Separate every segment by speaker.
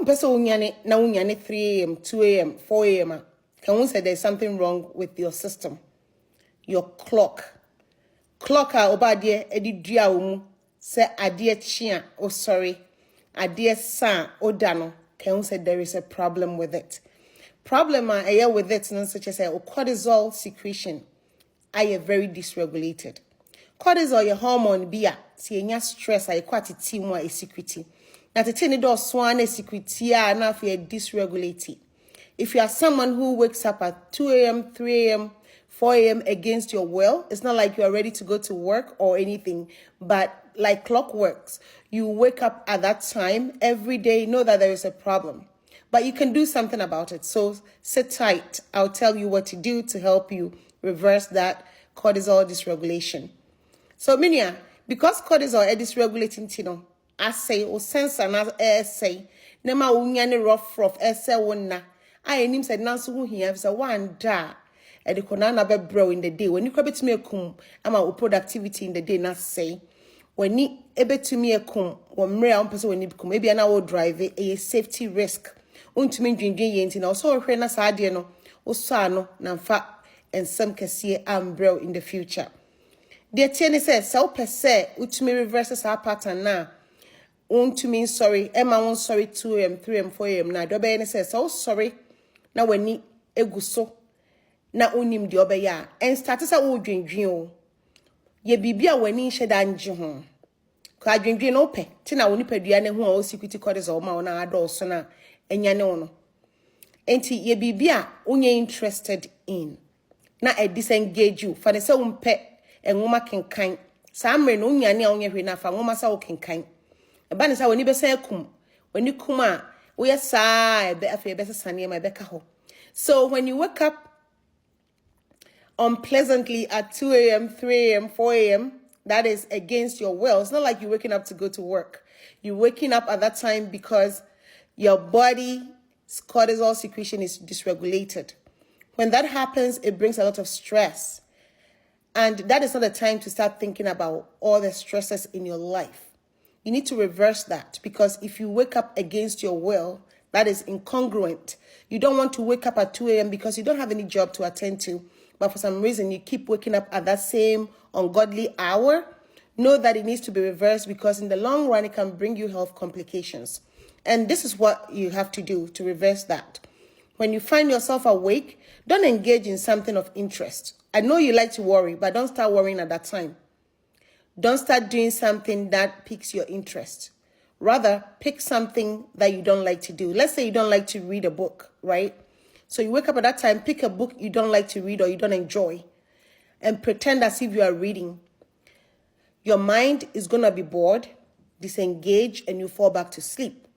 Speaker 1: person unyane na unyane 3 a.m., 2 a.m., 4 a.m. Can we say there's something wrong with your system, your clock? Clock obadie edi dua omu se adie chia adie san odano. Can we say there is a problem with it? Problem with it, such as cortisol secretion, are very dysregulated. Cortisol, your hormone, see stress, quite a team more security. Now, the thing do swan security, now if you're dysregulated. If you are someone who wakes up at 2 a.m., 3 a.m., 4 a.m. against your will, it's not like you are ready to go to work or anything, but like clockworks, you wake up at that time every day, know that there is a problem. But you can do something about it. So sit tight. I'll tell you what to do to help you reverse that cortisol dysregulation. So, Minia, because cortisol is dysregulating, I say, or sense another say, Nema unyane rough essay one. I name said Nancy who he has a one da. And the konana be bro in the day. When you come to me a kum, I'm a productivity in the day, not say. When you ebe to me a kum, when real person when you come, maybe an hour drive a safety risk. Untumi dwindwen yenti na so hwe na saade no osano na mfa ensem kese ambrel in the future. The tiene says so per se utumi reverse sa pattern na untumi sorry ema won sorry 2am 3am 4am na do be ne says so sorry na wani eguso na unim de obeya en start sa wo dwindwen o ye bibia wani hyeda nje ho ka dwindwen no pe ti na woni padua ne ho o security cortisol ma wona adolso na enyane ono enti ye bibia unye interested in na e disengage you fa ne se umpe enwoma kenkan sa mre no unyane a unye hwe na fa nwoma sa wo kenkan e ba ne sa woni be sa akum woni kuma wo ye sa e be afa e be sane ma be ka ho. So when you wake up unpleasantly at 2 a.m., 3 a.m., 4 a.m., that is against your will. It's not like you're waking up to go to work. You're waking up at that time because your body's cortisol secretion is dysregulated. When that happens, it brings a lot of stress. And that is not the time to start thinking about all the stresses in your life. You need to reverse that because if you wake up against your will, that is incongruent. You don't want to wake up at 2 a.m. because you don't have any job to attend to. But for some reason, you keep waking up at that same ungodly hour. Know that it needs to be reversed because in the long run, it can bring you health complications. And this is what you have to do to reverse that. When you find yourself awake, don't engage in something of interest. I know you like to worry, but don't start worrying at that time. Don't start doing something that piques your interest. Rather, pick something that you don't like to do. Let's say you don't like to read a book, right? So you wake up at that time, pick a book you don't like to read or you don't enjoy, and pretend as if you are reading. Your mind is going to be bored, disengaged, and you fall back to sleep.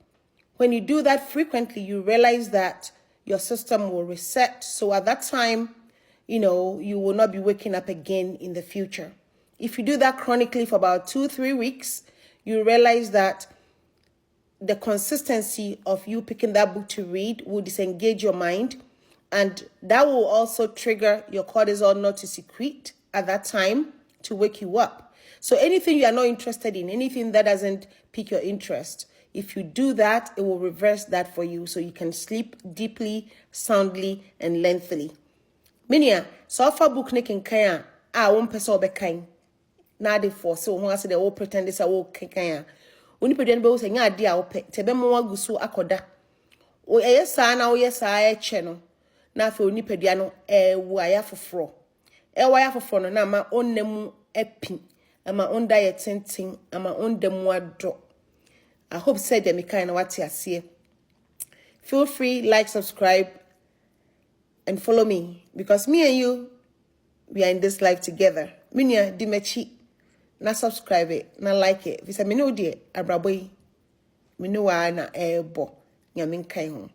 Speaker 1: When you do that frequently, you realize that your system will reset. So at that time, you will not be waking up again in the future. If you do that chronically for about 2-3 weeks, you realize that the consistency of you picking that book to read will disengage your mind. And that will also trigger your cortisol not to secrete at that time to wake you up. So anything you are not interested in, anything that doesn't pique your interest, if you do that, it will reverse that for you so you can sleep deeply, soundly, and lengthily. Minia, so far book nicking kaya, won't person be kind. Now they force so who say they all pretend this a walk kaya. Uni pedien be say nya dia ope tebe mo wagusu akoda. O eyesa na o yesa eche no. Na fe uni pedua no waya foforo. Waya foforo no na ma onnemu epi. Ama onda ye tintin, ama ondemu ado. I hope said them kind of what you see. Feel free, like, subscribe, and follow me because me and you, we are in this life together. Minya dimechi, na subscribe it, na like it. If you say me no dear, abraboy, me no wa na ebo, nyamin kai home.